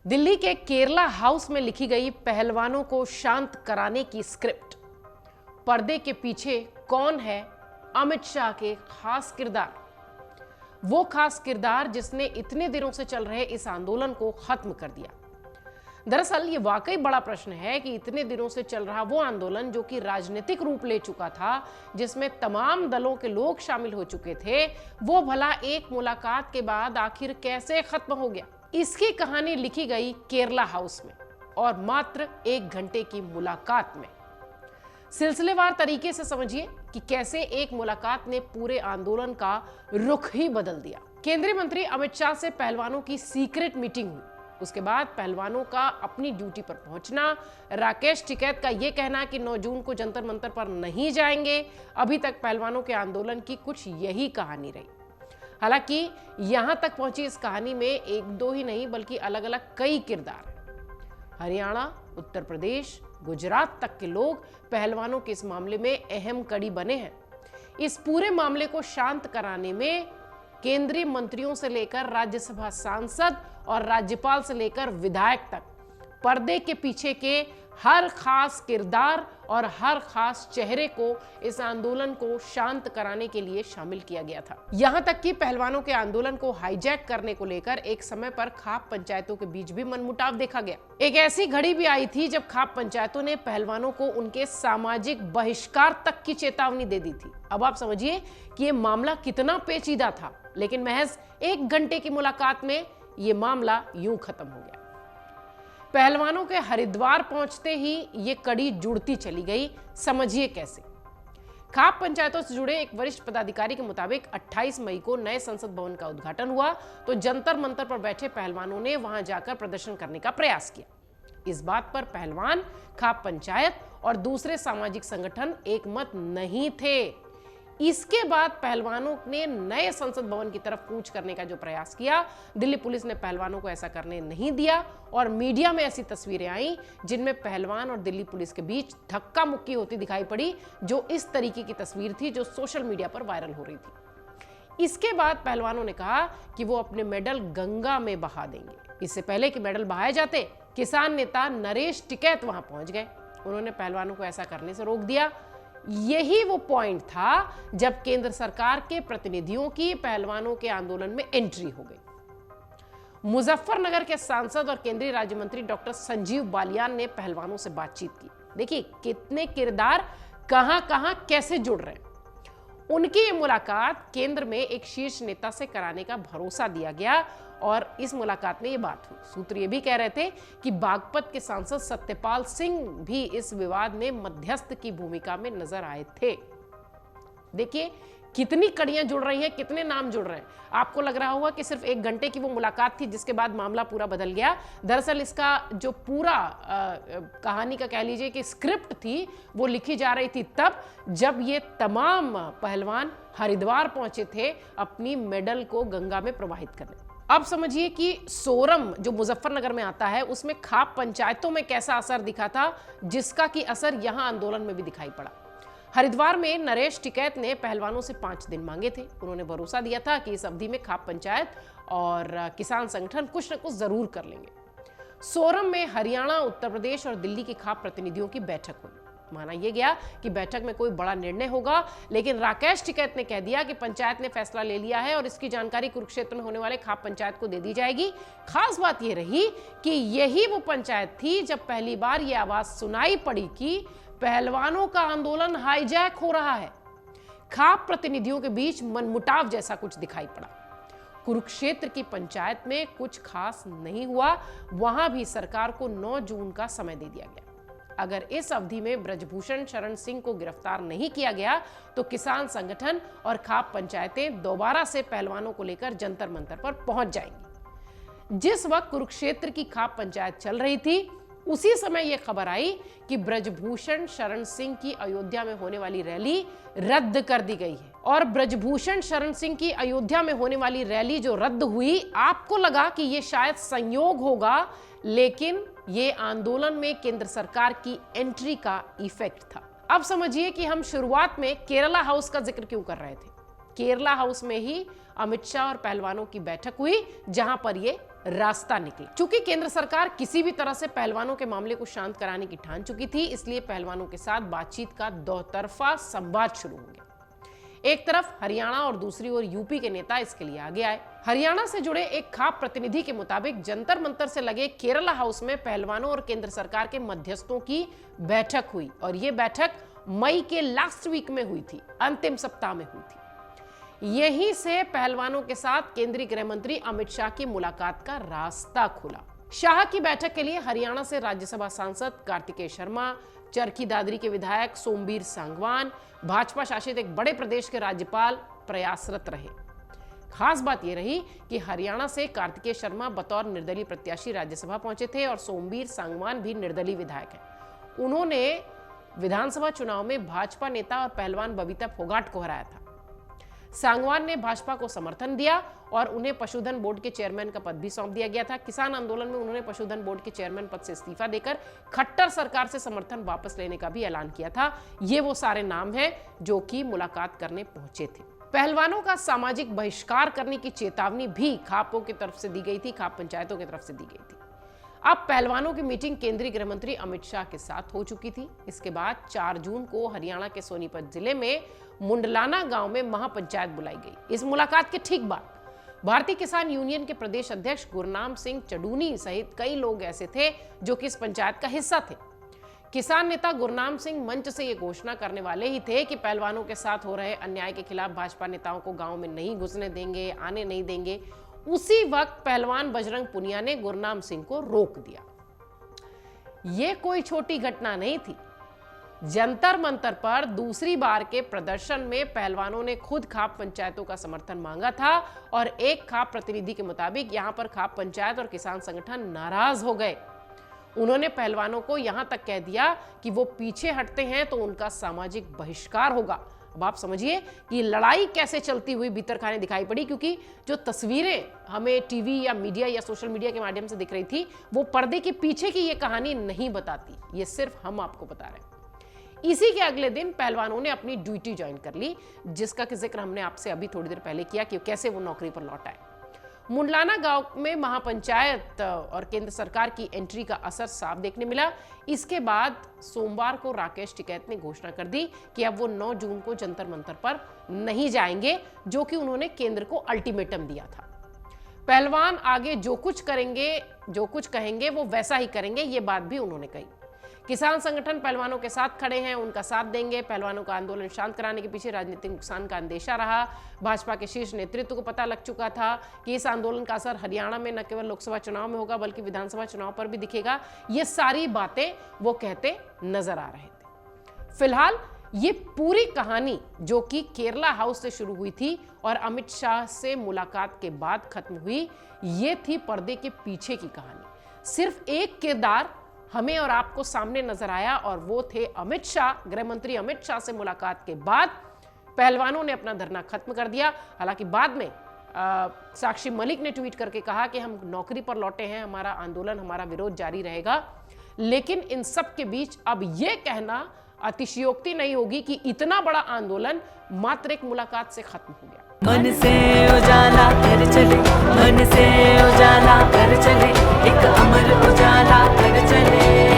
दिल्ली के केरला हाउस में लिखी गई पहलवानों को शांत कराने की स्क्रिप्ट। पर्दे के पीछे कौन है? अमित शाह के खास किरदार। वो खास किरदार जिसने इतने दिनों से चल रहे इस आंदोलन को खत्म कर दिया। दरअसल ये वाकई बड़ा प्रश्न है कि इतने दिनों से चल रहा वो आंदोलन जो कि राजनीतिक रूप ले चुका था, जिसमें तमाम दलों के लोग शामिल हो चुके थे, वो भला एक मुलाकात के बाद आखिर कैसे खत्म हो गया? इसकी कहानी लिखी गई केरला हाउस में और मात्र 1 घंटे की मुलाकात में। सिलसिलेवार तरीके से समझिए कि कैसे एक मुलाकात ने पूरे आंदोलन का रुख ही बदल दिया। केंद्रीय मंत्री अमित शाह से पहलवानों की सीक्रेट मीटिंग हुई। उसके बाद पहलवानों का अपनी ड्यूटी पर पहुंचना, राकेश टिकैत का यह कहना कि 9 जून को जंतर मंतर पर नहीं जाएंगे। अभी तक पहलवानों के आंदोलन की कुछ यही कहानी रही। हालांकि यहां तक पहुंची इस कहानी में 1-2 ही नहीं बल्कि अलग अलग कई किरदार हैं। हरियाणा, उत्तर प्रदेश, गुजरात तक के लोग पहलवानों के इस मामले में अहम कड़ी बने हैं। इस पूरे मामले को शांत कराने में केंद्रीय मंत्रियों से लेकर राज्यसभा सांसद और राज्यपाल से लेकर विधायक तक पर्दे के पीछे के हर खास किरदार और हर खास चेहरे को इस आंदोलन को शांत कराने के लिए शामिल किया गया था। यहां तक कि पहलवानों के आंदोलन को हाईजैक करने को लेकर एक समय पर खाप पंचायतों के बीच भी मनमुटाव देखा गया। एक ऐसी घड़ी भी आई थी जब खाप पंचायतों ने पहलवानों को उनके सामाजिक बहिष्कार तक की चेतावनी दे दी थी। अब आप समझिए कि ये मामला कितना पेचीदा था, लेकिन महज 1 घंटे की मुलाकात में ये मामला यूं खत्म हो गया। पहलवानों के हरिद्वार पहुंचते ही ये कड़ी जुड़ती चली गई। समझिए कैसे। खाप पंचायतों से जुड़े एक वरिष्ठ पदाधिकारी के मुताबिक 28 मई को नए संसद भवन का उद्घाटन हुआ तो जंतर मंतर पर बैठे पहलवानों ने वहां जाकर प्रदर्शन करने का प्रयास किया। इस बात पर पहलवान, खाप पंचायत और दूसरे सामाजिक संगठन एकमत नहीं थे। इसके बाद पहलवानों ने नए संसद भवन की तरफ कूच करने का जो प्रयास किया, दिल्ली पुलिस ने पहलवानों को ऐसा करने नहीं दिया और मीडिया में ऐसी तस्वीरें आई जिनमें पहलवान और दिल्ली पुलिस के बीच धक्का मुक्की होती दिखाई पड़ी, जो इस तरीके की तस्वीर थी जो सोशल मीडिया पर वायरल हो रही थी। इसके बाद पहलवानों ने कहा कि वो अपने मेडल गंगा में बहा देंगे। इससे पहले कि मेडल बहाए जाते, किसान नेता नरेश टिकैत वहां पहुंच गए। उन्होंने पहलवानों को ऐसा करने से रोक दिया। यही वो पॉइंट था जब केंद्र सरकार के प्रतिनिधियों की पहलवानों के आंदोलन में एंट्री हो गई। मुजफ्फरनगर के सांसद और केंद्रीय राज्य मंत्री डॉक्टर संजीव बालियान ने पहलवानों से बातचीत की। देखिए कितने किरदार कहां कैसे जुड़ रहे हैं। उनकी ये मुलाकात केंद्र में एक शीर्ष नेता से कराने का भरोसा दिया गया और इस मुलाकात में ये बात हुई। सूत्र ये भी कह रहे थे कि बागपत के सांसद सत्यपाल सिंह भी इस विवाद में मध्यस्थ की भूमिका में नजर आए थे। देखिए कितनी कड़ियां जुड़ रही हैं, कितने नाम जुड़ रहे हैं। आपको लग रहा होगा कि सिर्फ 1 घंटे की वो मुलाकात थी जिसके बाद मामला पूरा बदल गया। दरअसल इसका जो पूरा कहानी का कह लीजिए कि स्क्रिप्ट थी वो लिखी जा रही थी तब जब ये तमाम पहलवान हरिद्वार पहुंचे थे अपनी मेडल को गंगा में प्रवाहित करने। अब समझिए कि सोरम जो मुजफ्फरनगर में आता है उसमें खाप पंचायतों में कैसा असर दिखा था, जिसका कि असर यहां आंदोलन में भी दिखाई पड़ा। हरिद्वार में नरेश टिकैत ने पहलवानों से 5 दिन मांगे थे। उन्होंने भरोसा दिया था कि इस अवधि में खाप पंचायत और किसान संगठन कुछ न कुछ जरूर कर लेंगे। सोरम में हरियाणा, उत्तर प्रदेश और दिल्ली की खाप प्रतिनिधियों की बैठक हुई। माना यह गया कि बैठक में कोई बड़ा निर्णय होगा, लेकिन राकेश टिकैत ने कह दिया कि पंचायत ने फैसला ले लिया है और इसकी जानकारी कुरुक्षेत्र में होने वाले खाप पंचायत को दे दी जाएगी। खास बात यह रही कि यही वो पंचायत थी जब पहली बार यह आवाज सुनाई पड़ी कि पहलवानों का आंदोलन हाईजैक हो रहा है। खाप प्रतिनिधियों के बीच मनमुटाव जैसा कुछ दिखाई पड़ा। कुरुक्षेत्र की पंचायत में कुछ खास नहीं हुआ। वहां भी सरकार को 9 जून का समय दे दिया गया। अगर इस अवधि में ब्रजभूषण शरण सिंह को गिरफ्तार नहीं किया गया तो किसान संगठन और खाप पंचायतें दोबारा से पहलवानों को लेकर जंतर मंतर पर पहुंच जाएंगी। जिस वक्त कुरुक्षेत्र की खाप पंचायत चल रही थी उसी समय यह खबर आई कि ब्रजभूषण शरण सिंह की अयोध्या में होने वाली रैली रद्द कर दी गई है। और ब्रजभूषण शरण सिंह की अयोध्या में होने वाली रैली जो रद्द हुई, आपको लगा कि यह शायद संयोग होगा, लेकिन ये आंदोलन में केंद्र सरकार की एंट्री का इफेक्ट था। अब समझिए कि हम शुरुआत में केरला हाउस का जिक्र क्यों कर रहे थे। केरला हाउस में ही अमित शाह और पहलवानों की बैठक हुई, जहां पर ये रास्ता निकला। चूंकि केंद्र सरकार किसी भी तरह से पहलवानों के मामले को शांत कराने की ठान चुकी थी, इसलिए पहलवानों के साथ बातचीत का दोतरफा संवाद शुरू हो गया। एक तरफ हरियाणा और दूसरी ओर यूपी के नेता इसके लिए आगे आए। हरियाणा से जुड़े एक खाप प्रतिनिधि के मुताबिक जंतर मंतर से लगे केरला हाउस में पहलवानों और केंद्र सरकार के मध्यस्थों की बैठक हुई और यह बैठक मई के लास्ट वीक में हुई थी, अंतिम सप्ताह में हुई थी। यहीं से पहलवानों के साथ केंद्रीय गृह मंत्री अमित शाह की मुलाकात का रास्ता खुला। शाह की बैठक के लिए हरियाणा से राज्यसभा सांसद कार्तिकेय शर्मा, चरखी दादरी के विधायक सोमबीर सांगवान, भाजपा शासित एक बड़े प्रदेश के राज्यपाल प्रयासरत रहे। खास बात यह रही कि हरियाणा से कार्तिकेय शर्मा बतौर निर्दलीय प्रत्याशी राज्यसभा पहुंचे थे और सोमबीर सांगवान भी निर्दलीय विधायक हैं। उन्होंने विधानसभा चुनाव में भाजपा नेता और पहलवान बबीता फोगाट को हराया था। सांगवान ने भाजपा को समर्थन दिया और उन्हें पशुधन बोर्ड के चेयरमैन का पद भी सौंप दिया गया था। किसान आंदोलन में उन्होंने पशुधन बोर्ड के चेयरमैन पद से इस्तीफा देकर खट्टर सरकार से समर्थन वापस लेने का भी ऐलान किया था। ये वो सारे नाम हैं जो कि मुलाकात करने पहुंचे थे। पहलवानों का सामाजिक बहिष्कार करने की चेतावनी भी खापों की तरफ से दी गई थी, खाप पंचायतों की तरफ से दी गई थी। अब पहलवानों की मीटिंग केंद्रीय गृह मंत्री अमित शाह के साथ हो चुकी थी। इसके बाद 4 जून को हरियाणा के सोनीपत जिले में मुंडलाना गांव में महापंचायत बुलाई गई। इस मुलाकात के ठीक बाद भारतीय किसान यूनियन के प्रदेश अध्यक्ष गुरनाम सिंह चडूनी सहित कई लोग ऐसे थे जो कि इस पंचायत का हिस्सा थे। किसान नेता गुरनाम सिंह मंच से ये घोषणा करने वाले ही थे कि पहलवानों के साथ हो रहे अन्याय के खिलाफ भाजपा नेताओं को गांव में नहीं घुसने देंगे, आने नहीं देंगे। उसी वक्त पहलवान बजरंग पुनिया ने गुरनाम सिंह को रोक दिया। यह कोई छोटी घटना नहीं थी। जंतर मंतर पर दूसरी बार के प्रदर्शन में पहलवानों ने खुद खाप पंचायतों का समर्थन मांगा था और एक खाप प्रतिनिधि के मुताबिक यहां पर खाप पंचायत और किसान संगठन नाराज हो गए। उन्होंने पहलवानों को यहां तक कह दिया कि वो पीछे हटते हैं तो उनका सामाजिक बहिष्कार होगा। अब आप समझिए कि लड़ाई कैसे चलती हुई भीतरखाने दिखाई पड़ी, क्योंकि जो तस्वीरें हमें टीवी या मीडिया या सोशल मीडिया के माध्यम से दिख रही थी वो पर्दे के पीछे की ये कहानी नहीं बताती, ये सिर्फ हम आपको बता रहे हैं। इसी के अगले दिन पहलवानों ने अपनी ड्यूटी ज्वाइन कर ली, जिसका कि जिक्र हमने आपसे अभी थोड़ी देर पहले किया कि कैसे वो नौकरी पर लौट आए। मुंडलाना गांव में महापंचायत और केंद्र सरकार की एंट्री का असर साफ देखने मिला। इसके बाद सोमवार को राकेश टिकैत ने घोषणा कर दी कि अब वो 9 जून को जंतर मंतर पर नहीं जाएंगे, जो कि उन्होंने केंद्र को अल्टीमेटम दिया था। पहलवान आगे जो कुछ करेंगे, जो कुछ कहेंगे वो वैसा ही करेंगे, ये बात भी उन्होंने कही। किसान संगठन पहलवानों के साथ खड़े हैं, उनका साथ देंगे। पहलवानों का आंदोलन शांत कराने के पीछे राजनीतिक नुकसान का अंदेशा रहा। भाजपा के शीर्ष नेतृत्व को पता लग चुका था कि इस आंदोलन का असर हरियाणा में न केवल लोकसभा चुनाव में होगा बल्कि विधानसभा चुनाव पर भी दिखेगा। ये सारी बातें वो कहते नजर आ रहे थे। फिलहाल ये पूरी कहानी जो कि केरला हाउस से शुरू हुई थी और अमित शाह से मुलाकात के बाद खत्म हुई, ये थी पर्दे के पीछे की कहानी। सिर्फ एक किरदार हमें और आपको सामने नजर आया और वो थे अमित शाह। गृह मंत्री अमित शाह से मुलाकात के बाद पहलवानों ने अपना धरना खत्म कर दिया। हालांकि बाद में साक्षी मलिक ने ट्वीट करके कहा कि हम नौकरी पर लौटे हैं, हमारा आंदोलन, हमारा विरोध जारी रहेगा। लेकिन इन सब के बीच अब यह कहना अतिशयोक्ति नहीं होगी कि इतना बड़ा आंदोलन मात्र एक मुलाकात से खत्म हो गया। मन से उजाला कर चले, मन से उजाला कर चले, एक अमर उजाला कर चले।